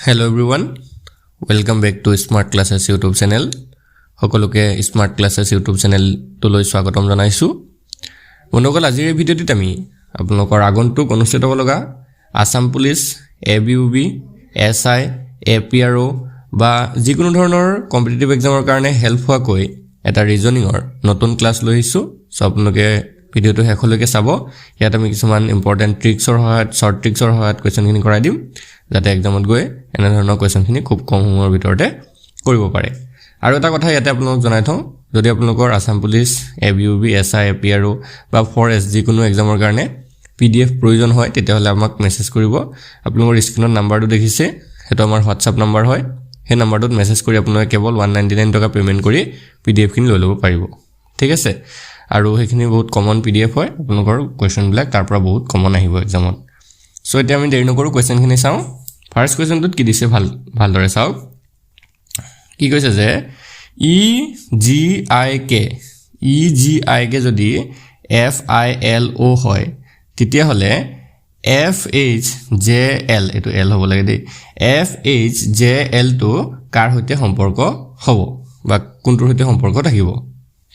Hello everyone, welcome back to Smart Classes YouTube channel. সকলোকে Smart Classes YouTube channel তোলৈ স্বাগতম জনাইছো। বন্ধুসকল আজিৰ এই ভিডিঅ'টিত আমি আপোনালোকৰ আগন্তুক অনুষ্ঠিত হ'ব লগা Assam police, ABUB, SI, APRO বা যিকোনো ধৰণৰ কম্পিটিটিভ এক্সামৰ কাৰণে হেল্প হোৱাকৈ এটা ৰিজনিংৰ নতুন ক্লাছ লৈ আহিছো। সো আপোনালোকে ভিডিঅ'টো শেষলৈকে চাব। ইয়াত আমি কিছুমান ইম্পৰ্টেন্ট ট্ৰিক্সৰ সহায়ত শৰ্ট ট্ৰিক্সৰ সহায়ত কোৱেশ্চনখিনি কৰাই দিম যাতে এক্সামত গৈ এনে ধৰণৰ কোৱেশ্চনখিনি খুব কম সময়ৰ ভিতৰতে কৰিব পাৰে। আৰু এটা কথা ইয়াতে আপোনালোকক জনাই থওঁ, যদি আপোনালোকৰ Assam police, ABUB, SI, APRO বা ফৰেষ্ট যিকোনো এক্সামৰ কাৰণে PDF প্ৰয়োজন হয় তেতিয়াহ'লে আমাক মেছেজ কৰিব। আপোনালোকৰ স্ক্ৰীনত নাম্বাৰটো দেখিছে, সেইটো আমাৰ WhatsApp নাম্বাৰ হয়। সেই নাম্বাৰটোত মেছেজ কৰি আপোনালোকে কেৱল 199 টকা পেমেন্ট কৰি PDF খিনি লৈ ল'ব পাৰিব। ঠিক আছে? আৰু সেইখিনি বহুত কমন PDF হয়, আপোনালোকৰ কোৱেশ্চনবিলাক তাৰ পৰা বহুত কমন আহিব এক্সামত। সো এতিয়া আমি দেৰি নকৰো, কোৱেশ্চনখিনি চাওঁ। ফাৰ্স্ট কোৱেশ্চনটোত কি দিছে ভালদৰে চাওক। কি কৈছে যে EGIK যদি FILO হয় তেতিয়াহ'লে FHJL এটো L হ'ব লাগে দেই, FHJL টো কাৰ সৈতে সম্পৰ্ক হ'ব বা কোনটোৰ সৈতে সম্পৰ্ক থাকিব।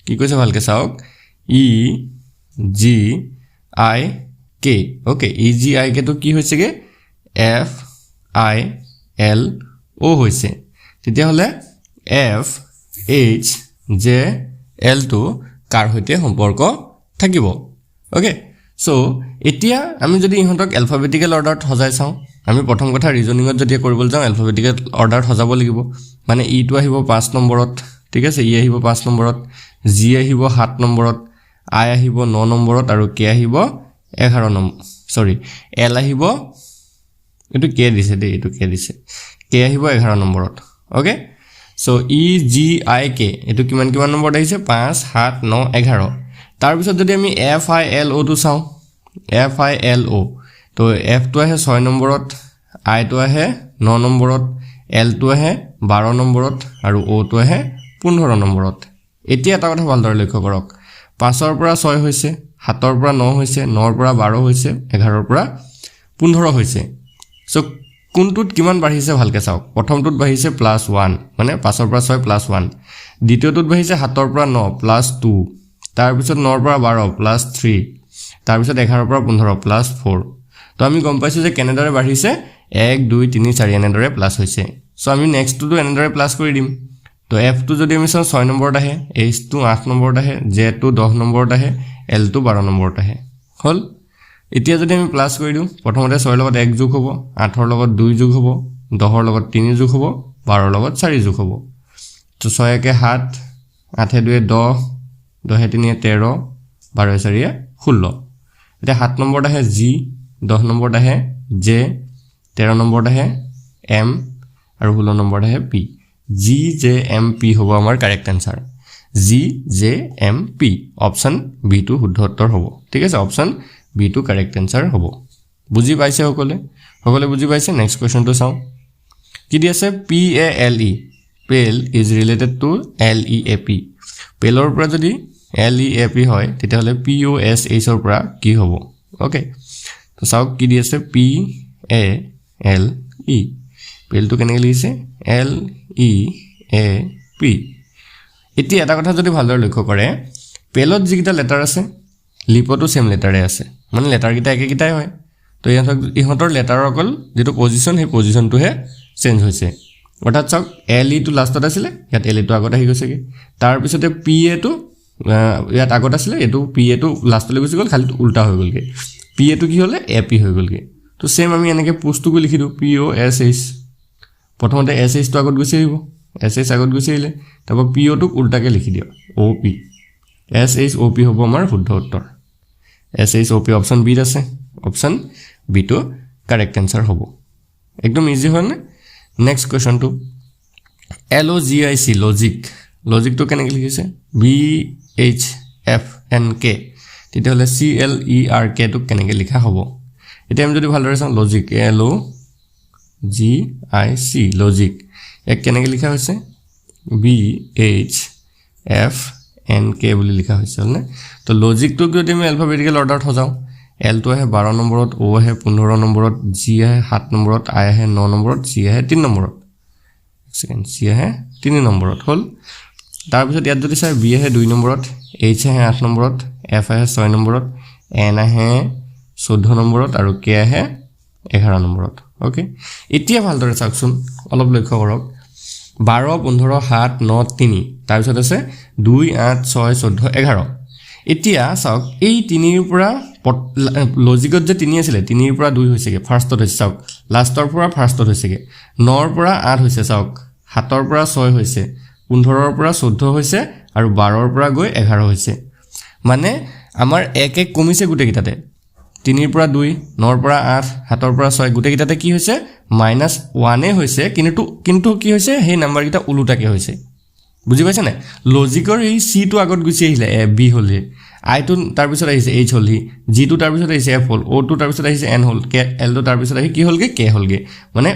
কি কৈছে ভালকে চাওক, EGIK ওকে, EGIK টো কি হৈছেগে FILO হৈছে, তেতিয়াহ'লে FHJL টো কাৰ সৈতে সম্পৰ্ক থাকিব। ওকে, সো এতিয়া আমি যদি ইহঁতক এলফাবেটিক্যাল অৰ্ডাৰত সজাই চাওঁ, আমি প্ৰথম কথা ৰিজনিংত যদি কৰিবলৈ যাওঁ এলফাবেটিক্যাল অৰ্ডাৰত সজাব লাগিব। মানে ই টো আহিব 5 নম্বৰত, ঠিক আছে, ই আহিব 5 নম্বৰত, জি আহিব 7 নম্বৰত, আই আহিব 9 নম্বৰত আৰু কে আহিব 11 নম্বৰ, সৰি এল আহিব, এটো কে দিছে দেই, এটো কে দিছে, কে আহিব 11 নম্বৰত। ওকে, সো EGIK এটো কিমান নম্বৰত আহিছে 5 7 9 11। তাৰ পিছত যদি আমি FILO টো চাওঁ, FILO তো F টো আহে 6 নম্বৰত, I টো আহে 9 নম্বৰত, L টো আহে 12 নম্বৰত আৰু O টো আহে 15 নম্বৰত। এতিয়া এটা কথা ভালদৰে লক্ষ্য কৰক, 5 ৰ পৰা 6 হৈছে, 7 ৰ পৰা 9 হৈছে, 9 ৰ পৰা 12 হৈছে, 11 ৰ পৰা 15 হৈছে। সো কোনটোত কিমান বাঢ়িছে ভালকে চাওক। প্ৰথমটোত বাঢ়িছে +1 মানে 5 ৰ পৰা 6 +1, দ্বিতীয়টোত বাঢ়িছে 7 ৰ পৰা 9 +2, তাৰ পিছত 9 ৰ পৰা 12 +3, তাৰ পিছত 11 ৰ পৰা 15 +4। তো আমি গম পাইছো যে কেনেদৰে বাঢ়িছে 1 2 3 4 এনেদৰে প্লাস হৈছে। সো আমি নেক্সটটো এনেদৰে প্লাস কৰি দিম। তো F টো যদি আমি চাওঁ 6 নম্বৰত আহে, H টো 8 নম্বৰত আহে, J টো 10 নম্বৰত আহে, L টো 12 নম্বৰত আহে। হল, এতিয়া যদি আমি প্লাস কৰি দিওঁ, প্ৰথমতে 6 ৰ লগত 1 যোগ হ'ব, 8 ৰ লগত 2 যোগ হ'ব, 10 ৰ লগত 3 যোগ হ'ব, 12 ৰ লগত 4 যোগ হ'ব। তো 6 একে 7, 8 এ 2 10, 10 এ 3 13, 12 এ 4 16। এতিয়া 7 নম্বৰত আহে G, 10 নম্বৰত আহে J, 13 নম্বৰত আহে M আৰু 16 নম্বৰত আহে P। GJMP হ'ব আমাৰ correct answer. GJMP option B টো শুদ্ধ উত্তৰ হ'ব। ঠিক আছে, অপশন বি টো কাৰেক্ট আনসাৰ হ'ব। বুজি পাইছে সকলে বুজি পাইছে। নেক্সট কোৱেশ্চনটো চাওঁ। কি দি আছে, PALE, PALE is related to LEAP। পেলৰ পৰা যদি LEAP হয় তেতিয়াহ'লে POSH ৰ পৰা কি হ'ব। ওকে, তো চাওক কি দি আছে, PALE, পেল টো কেনেকৈ লিখিছে LEAP। এতিয়া এটা কথা যদি ভালদৰে লক্ষ্য কৰে, পেলত যিকেইটা লেটাৰ আছে লিপতো সেম লেটাৰে আছে, মানে লেটাৰ কেইটা একেইটাই হয়। তো ইহঁতৰ লেটাৰৰ অকল যেটো পজিশন সেই পজিশনটোহে চেঞ্জ হৈছে। অৰ্থাৎ চাওক LE টো লাষ্টত আছিলে, ইয়াত LE টো আগত আহি গৈছেগে, তাৰ পিছতে PA টো ইয়াত আগত আছিলে, এটো PA টো লাষ্টলৈ গুচি গ'ল, খালি উল্টা হৈ গ'লগে, PA টো কি হ'লে AP হৈ গ'লগে। তো সেম আমি এনেকৈ পোষ্টটো লিখি দিওঁ POSH। প্ৰথমতে SH টো আগত গুচি আহিব, SH আগত গুচি আহিলে, তাৰপৰ PO টোক উল্টাকে লিখি দিওঁ OP। SHOP হ'ব আমাৰ শুদ্ধ উত্তৰ। SHOP অপশন বি আছে, অপশন বি টো কাৰেক্ট আনসাৰ হ'ব। একদম ইজি হয় নে। নেক্সট কোৱেশ্চনটো LOGIC, লজিক টো কেনেকৈ লিখিছে BHFNK, তেতিয়াহ'লে CLERK টো কেনেকৈ লিখা হ'ব। এতিয়া আমি যদি ভালদৰে চাওঁ, লজিক LOGIC, লজিক এক কেনেকৈ লিখা হৈছে BHFNK বুলি লিখা হৈছে হলনে। তো লজিকটো যদি আমি এলফাবেটিক্যাল অৰ্ডাৰত সজাওঁ, L টো আহে 12 নম্বৰত, O আহে 15 নম্বৰত, G আহে 7 নম্বৰত, I আহে 9 নম্বৰত, C আহে 3 নম্বৰত। সেকেন্ড C আহে 3 নম্বৰত হল। তাৰ পিছত ইয়াত যদি চাই B আহে 2 নম্বৰত, H আহে 8 নম্বৰত, F আহে 6 নম্বৰত, N আহে 14 নম্বৰত আৰু K আহে 11 নম্বৰত। ওকে, এতিয়া ভালদৰে চাওকচোন, অলপ লক্ষ্য কৰক। 12 15 7 9 3 তাৰ পিছত আছে 2 8 6 14 11। এতিয়া চাওক এই 3 ৰ পৰা লজিকত যে 3 আছিল 3 ৰ পৰা 2 হৈছেগে, ফাৰ্ষ্টত হৈছে চাওক, লাষ্টৰ পৰা ফাৰ্ষ্টত হৈছেগে। 9 ৰ পৰা 8 হৈছে চাওক, 7 ৰ পৰা 6 হৈছে, 15 ৰ পৰা 14 হৈছে আৰু 12 ৰ পৰা গৈ 11 হৈছে। মানে আমাৰ 1 1 কমিছে গুটেকিটাতে। 3 ৰ পৰা 2, 9 ৰ পৰা 8, 7 ৰ পৰা 6 গুটেকিটাতে কি হৈছে -1 এ হৈছে, কিন্তু কি হৈছে সেই নাম্বাৰ কিটা উলুটাকে হৈছে। বুজি পাইছে না? লজিকৰ এই C টো আগত গুছি আহিলে, B হলহি, I টো তাৰ পিছত আহিছে H হলহি, G টো তাৰ পিছত আহিছে F হল, O টো তাৰ পিছত আহিছে N হল, L টো তাৰ পিছত আহি কি হলগে K হলগে। মানে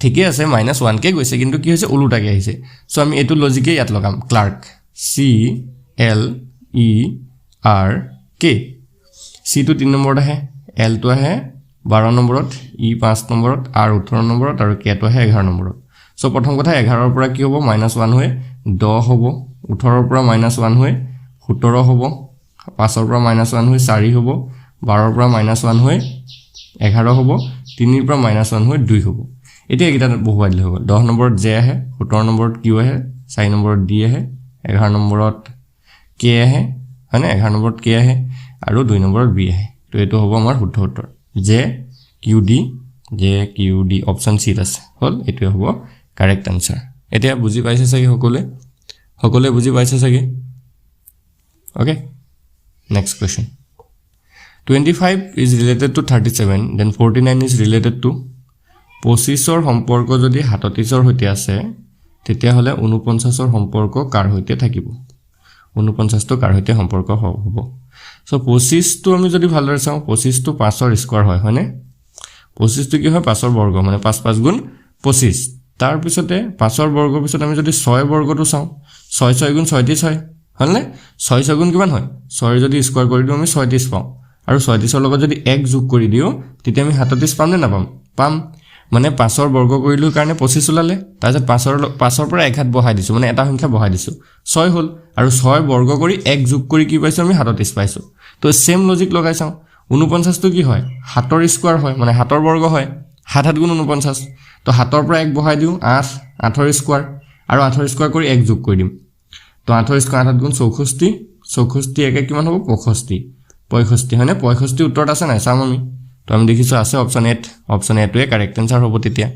ঠিকে আছে -1 কে গৈছে, কিন্তু কি হৈছে উলুটাকে আহিছে। সো আমি এটো লজিকে ইয়াত লগাম, clerk C L E R K। C টো 3 নম্বৰত আহে, L টো আহে 12 নম্বৰত, E 5 নম্বৰত, R 18 নম্বৰত আৰু K টো আহে 11 নম্বৰত। সো প্ৰথম কথা 11 ৰ পৰা কি হ'ব -1 হৈ 10 হ'ব, 18 ৰ পৰা -1 হৈ 17 হ'ব, 5 ৰ পৰা -1 হৈ 4 হ'ব, 12 ৰ পৰা -1 হৈ 11 হ'ব, 3 ৰ পৰা -1 হৈ 2 হ'ব। এতিয়া এইটা বহুৱাই দিলে হ'ব। 10 নম্বৰত J আহে, 17 নম্বৰত Q আহে, 4 নম্বৰত D আহে, 11 নম্বৰত K আহে, হয়নে? 11 নম্বৰত K আহে আৰু 2 নম্বৰত B আহে। তো এটো হ'ব আমাৰ শুদ্ধ উত্তৰ J Q D option C আছে হল। এটো হ'ব কারেক্ট আনসার। এতিয়া বুজি পাইছে চাগে সকলে বুজি পাইছে চাগে। Okay, next question. 25 is related to 37, then 49 is related to 25 সম্পৰ্ক যদি 37 হৈতে আছে তেতিয়া হলে 49 সম্পৰ্ক কাৰ হৈতে থাকিব? 49 তো কাৰ হৈতে সম্পৰ্ক হ'ব? সো 25 তো আমি যদি ভালদৰে চাও, 25 তো 5 ৰ স্কয়াৰ হয়, হয়নে? 25 তো কি হয় 5 ৰ বৰ্গ, মানে 5 5 গুণ 25। তাৰ পিছতে 5 ৰ বৰ্গৰ পিছত আমি যদি 6 বৰ্গটো চাও, 6 6 গুণ 36 হয়, হয়নে? 6 6 গুণ কিমান হয়? 6 যদি স্কয়াৰ কৰি দিও আমি 36 পাও, আৰু 36 ৰ লগত যদি 1 যোগ কৰি দিও তেতিয়া আমি 37 পাম নে নাপাম? পাম। মানে 5 ৰ বৰ্গ কৰিলো কাৰণে 25 ওলালে, তাৰপিছত 5 ৰ পৰা এক হাত বহাই দিছো, মানে এটা সংখ্যা বহাই দিছো, 6 হল, আৰু 6 বৰ্গ কৰি 1 যোগ কৰি কি পাইছো আমি 37 পাইছো। তো সেম লজিক লগাই চাও, 49 তো কি হয় 7 ৰ স্কয়াৰ হয়, মানে 7 ৰ বৰ্গ হয়, 7 7 গুণ 49। তো 7 ৰ পৰা 1 বহাই দিও 8, 8 ৰ স্কয়াৰ, আৰু 8 ৰ স্কয়াৰ কৰি 1 যোগ কৰি দিম। তো 8 ৰ স্কয়াৰ 8 গুণ 64, 64 একে কিমান হ'ব 65, 65 হয়নে? 65 উত্তৰত আছে নাই চাম আমি। তো আমি দেখিছো আছে অপচন 8, অপচন 8 টোৱে কারেক্ট আনসার হ'ব। তেতিয়া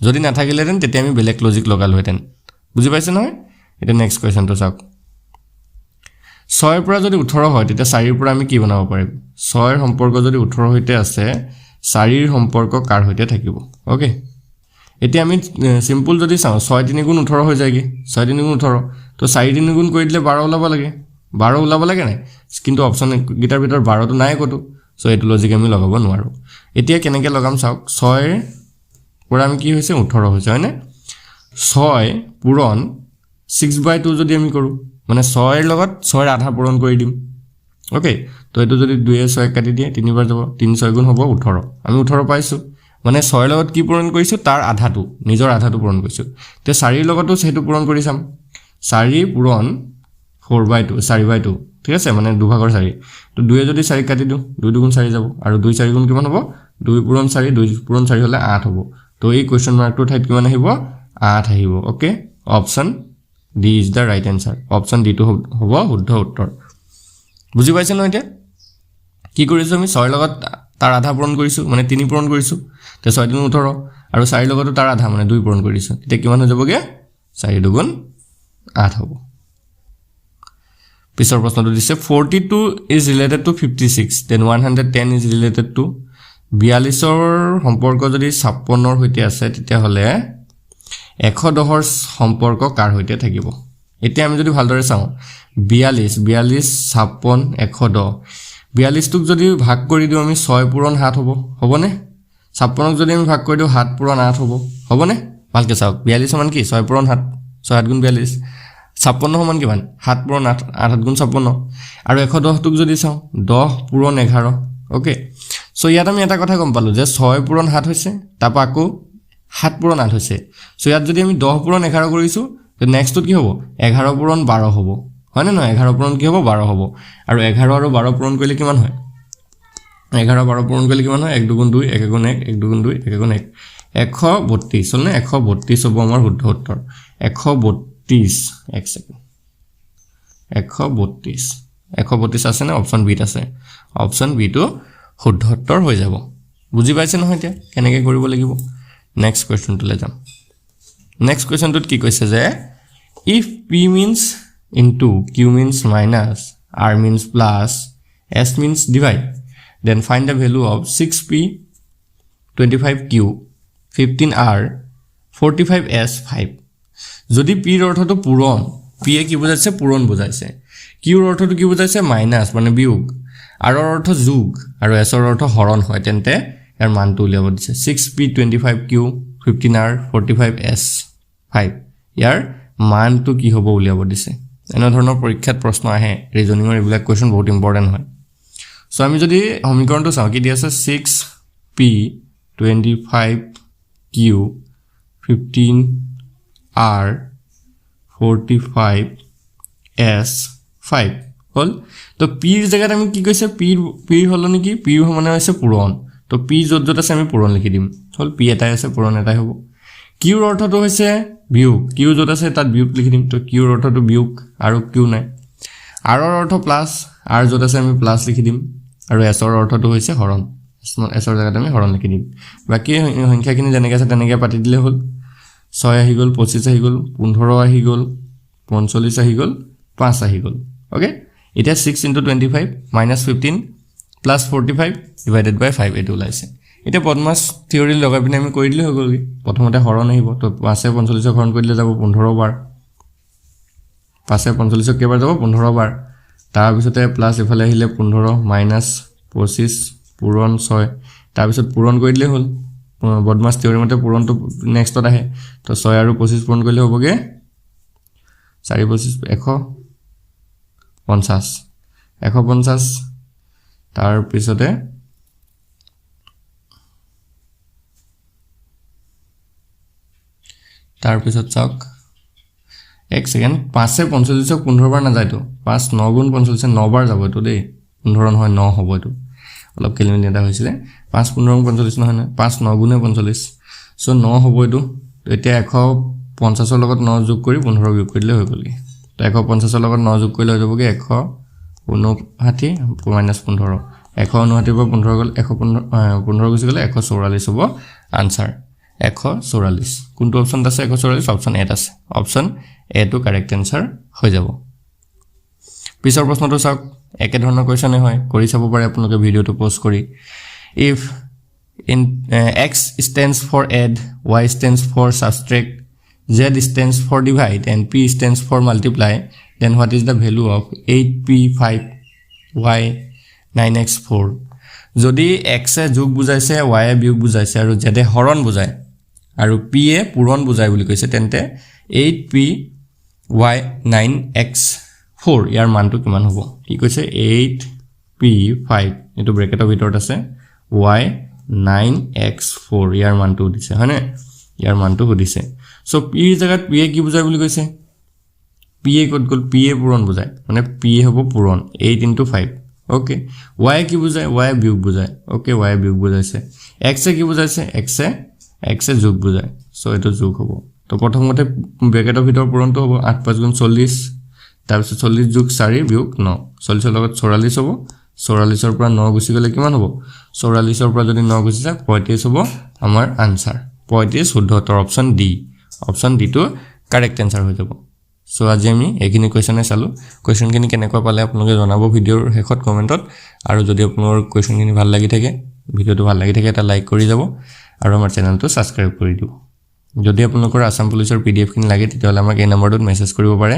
যদি না থাকিলেতেন তেতিয়া আমি বেলেগ লজিক লগালো হেতেন। বুজি পাইছে নহয়? এটা নেক্সট কোয়েশ্চনটো চাওক। 6 ৰ পৰা যদি 18 হয় তেতিয়া 4 ৰ পৰা আমি কি বনাব পাৰিম? 6 ৰ সম্পৰ্ক যদি 18 হৈতে আছে, 4 ৰ সম্পৰ্ক কাৰ হৈতে থাকিব? ওকে, এতিয়া আমি সিম্পল যদি চাও 6 3 গুণ 18 হৈ যায়গে, 6 3 গুণ 18, তো 4 3 গুণ কৰি দিলে 12 ওলাব লাগে, 12 ওলাব লাগে নাই? কিন্তু অপচন গিটাৰ ভিতৰ 12 তো নাই কতো, সো এটো লজিক আমি লগাব নোৱাৰো। এতিয়া কেনেকে লগাম চাওক, 6 ৰ পৰা আমি কি হৈছে 18 হৈছে, হয়নে? 6 পূৰণ 6/2 যদি আমি কৰো, মানে 6 ৰ লগত 6 ৰ আধা পূৰণ কৰি দিম। ওকে, তো এটো যদি 2 এ 6 কাটি দিয়ে 3 বাৰ যাব, 3 6 গুণ হ'ব 18, আমি 18 পাইছো। মানে 6 ৰ লগত কি পূৰণ কৰিছো? তাৰ আধাটো, নিজৰ আধাটো পূৰণ কৰিছো। তে 4 ৰ লগতো সেটো পূৰণ কৰি চাম, 4 পূৰণ 4/2, 4/2, ঠিক আছে, মানে 2 ভাগৰ 4। তো 2 এ যদি 4 কাটি দিও 2 2 গুণ 4 যাব, আৰু 2 4 গুণ কিমান হ'ব? 2 পূৰণ 4, 2 পূৰণ 4 হলে 8 হ'ব। তো এই কোয়েশ্চন মাৰ্কটোৰ ঠাইত কিমান আহিব? 8 আহিব। Okay, option D is the right answer. Option D টো হ'ব শুদ্ধ উত্তৰ। বুজি পাইছে ন? এতিয়া কি কৰিছো আমি? 6 ৰ লগত তাৰ আধা পূৰণ কৰিছো, মানে 3 পূৰণ কৰিছো, তে 6 3 18, আৰু 4 ৰ লগতো তাৰ আধা মানে 2 পূৰণ কৰিছো, তেতিয়া কিমান হৈ যাবগে? 4 2 গুণ 8 হ'ব। পিছৰ প্ৰশ্নটো দিছে 42 is related to 56, then 110 is related to 42 ৰ সম্পৰ্ক যদি 56 ৰ হৈতে আছে তেতিয়া হলে 110 ৰ সম্পৰ্ক কাৰ হৈতে থাকিব? এতিয়া আমি যদি ভালদৰে চাও 42 56 110, 42 টোক যদি ভাগ কৰি দিও আমি 6 পূৰণ 7 হ'ব, হ'বনে? 56 ক যদি আমি ভাগ কৰি দিও 7 পূৰণ 8 হ'ব, হ'বনে? ভালকে চাওক, 42 সমান কি 6 পূৰণ 7, 6 7 গুণ 42, 56 সমান কিমান 7 পূৰণ 8, 8 7 গুণ 56, আৰু 110 টোক যদি চাও 10 পূৰণ 11। ওকে, সো ইয়াত আমি এটা কথা গম পালো যে 6 পূৰণ 7 হৈছে তাপা আকৌ 7 পূৰণ 8 হৈছে সো ইয়াত যদি আমি 10 পূৰণ 11 কৰিছো তো নেক্সটত কি হ'ব 11 পূৰণ 12 হ'ব হয় না নহয় 11 পূৰণ কি হ'ব 12 হ'ব আৰু 11 আৰু 12 পূৰণ কৰিলে কিমান হয় 11 12 পূৰণ কৰিলে কিমান হয় 1 2 2 1 1 1 1 2 2 1 1 132 হল না 132 হ'ব আমাৰ শুদ্ধ উত্তৰ 132 এক সেকেন্ড 132 আছে না অপচন বি আছে অপচন বি টো শুদ্ধ উত্তৰ হৈ যাব বুজি পাইছে নহয় এতিয়া কেনেকৈ কৰিব লাগিব নেক্সট কোৱেশ্চন টু যাম নেক্সট কোৱেশ্চন টুত কি কৈছে যে if p means into q means minus r means plus s means divide then find the value of 6p 25q 15r 45s 5 যদি p ৰ অৰ্থটো পূৰণ p এ কি বুজাইছে পূৰণ বুজাইছে q ৰ অৰ্থটো কি বুজাইছে মাইনাস মানে বিয়োগ r ৰ অৰ্থ যোগ আৰু s ৰ অৰ্থ হৰণ হয় তেন্তে ইয়াৰ মানটো উলিয়াব দিছে 6p 25q 15r 45s 5 ইয়াৰ মানটো কি হ'ব উলিয়াব দিছে এনে ধৰণৰ পৰীক্ষাত প্ৰশ্ন আহে ৰিজনিংৰ এইবিলাক কোৱেশ্চন বহুত ইম্পৰ্টেন্ট হয় সো আমি যদি সমীকৰণটো চাও কি দি আছে 6p 25q 15r 45s 5 হল তো p ৰ জায়গাত আমি কি কৈছে p হল নেকি p মানে হৈছে পূৰণ তো p যত যত আছে আমি পূৰণ লিখি দিম হল p এটাই আছে পূৰণ এটাই হ'ব q ৰ অৰ্থটো হৈছে বিয়োগ q যত আছে তাত বিয়োগ লিখি দিম তো q ৰ অৰ্থটো বিয়োগ আৰু q নাই r ৰ অৰ্থ প্লাস r যত আছে আমি প্লাস লিখি দিম আৰু s ৰ অৰ্থটো হৈছে হৰণ s ৰ জায়গাত আমি হৰণ লিখি দিম বাকি সংখ্যাখিনি যেনেকৈ আছে তেনেকৈ পাতি দিলে হল 6 আহি গল 25 আহি গল 15 আহি গল 45 আহি গল 5 আহি গল ওকে এটা 6 into 25 minus 15 plus 45 divided by 5 এটো ওলাইছে এটা পদমাস থিওৰি লগাই পিনে আমি কৰি দিলে হৈ গল প্ৰথমতে হৰণ আহিব তো 5 এ 45 হৰণ কৰি দিলে যাব 15 বাৰ 5 এ 45 কেবাৰ যাব 15 বাৰ তাৰ পিছতে প্লাস ইফালে আহিলে 15 minus 25 পূৰণ 6 তাৰ পিছত পূৰণ কৰি দিলে হল বদমাস থিওৰি মতে পূৰণটো নেক্সটত আহে তো 6 আৰু 25 পূৰণ কৰিলে হ'বগে 4 25 150 তাৰ পিছতে চাওক এক সেকেন্ড 5 এ 45 15 বাৰ না যায় তো 5 9 গুণ 45 9 বাৰ যাব তো দেই 15 নহয় 9 হ'ব তো অলপ কেলমিন এটা হৈছিলে 5 15 45 নহয় না 5 9 গুণে 45 সো 9 হ'ব তো এতিয়া 150 ৰ লগত 9 যোগ কৰি 15 বিয়োগ কৰিলে হৈ গ'ল তো 150 ৰ লগত 9 যোগ কৰিলে হৈ যাবগে 159 minus 15 159 পৰা 15 গল 115 গুছি গলে 144 হ'ব आंसर 144 কোনটো অপচন আছে 144 অপচন এ আছে অপচন এ টু কারেক্ট आंसर হৈ যাব পিছৰ প্ৰশ্নটো চাওক একে ধৰণৰ কোৱেশ্চনে হয় কৰি চাব পাৰে আপোনালোকে ভিডিওটো পোষ্ট কৰি if in x stands for add y stands for subtract z stands for divide and p stands for multiply then what is the value of 8p5y 9x4 যদি x এ যোগ বুজাইছে y এ বিয়োগ বুজাইছে আৰু z এ হৰণ বুজায় আৰু p এ পূৰণ বুজায় বুলি কৈছে তেন্তে 8py 9x4 ইয়াৰ মানটো কিমান হ'ব কি কৈছে 8p5 এটো ব্ৰেকেটৰ ভিতৰত আছে y 9x4 ইয়াৰ মানটো দিছে হয়নে ইয়াৰ মানটো সুধিছে সো p ৰ জায়গাত p এ কি বুজায় বুলি কৈছে p এ কত গল p এ পূৰণ বুজায় মানে p এ হ'ব পূৰণ 8 into 5 ওকে y কি বুজায় y বিয়োগ বুজায় ওকে y বিয়োগ বুজাইছে x এ কি বুজাইছে x এ যোগ বুজায় সো এটো যোগ হ'ব তো প্ৰথমতে ব্ৰেকেটৰ ভিতৰ পূৰণটো হ'ব 8 5 গুণ 40 তাৰ পিছত 40 যোগ 4 বিয়োগ 9 40 ৰ লগত 44 হ'ব 44 ৰ পৰা 9 গুছি গলে কিমান হ'ব 44 ৰ পৰা যদি 9 গুছি যায় 35 হ'ব আমাৰ आंसर 35 শুদ্ধ উত্তৰ অপচন ডি টো কাৰেক্ট आंसर হৈ যাব সো আজি আমি এখিনি কোৱেশ্চনে চালো কোৱেশ্চনখিনি কেনেকুৱা পালে আপোনালোকে জনাব ভিডিওৰ শেষত কমেন্টত আৰু যদি আপোনালোকৰ কোৱেশ্চনখিনি ভাল লাগি থাকে ভিডিওটো ভাল লাগি থাকে এটা লাইক কৰি যাব আৰু আমাৰ চেনেলটো সাবস্ক্ৰাইব কৰি দিব যদি আপোনালোকৰ আসাম পুলিচৰ পিডিএফ খিনি লাগে তেতিয়াহলে আমাক এই নম্বৰটোত মেছেজ কৰিব পাৰে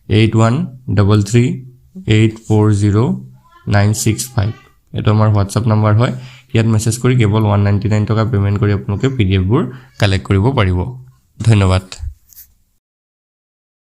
8133840965 এটো আমাৰ WhatsApp নম্বৰ হয় ইয়াত মেছেজ কৰি কেৱল 199 টকা পেমেন্ট কৰি আপোনালোকে পিডিএফ বোৰ কালেক্ট কৰিব পাৰিব ধন্যবাদ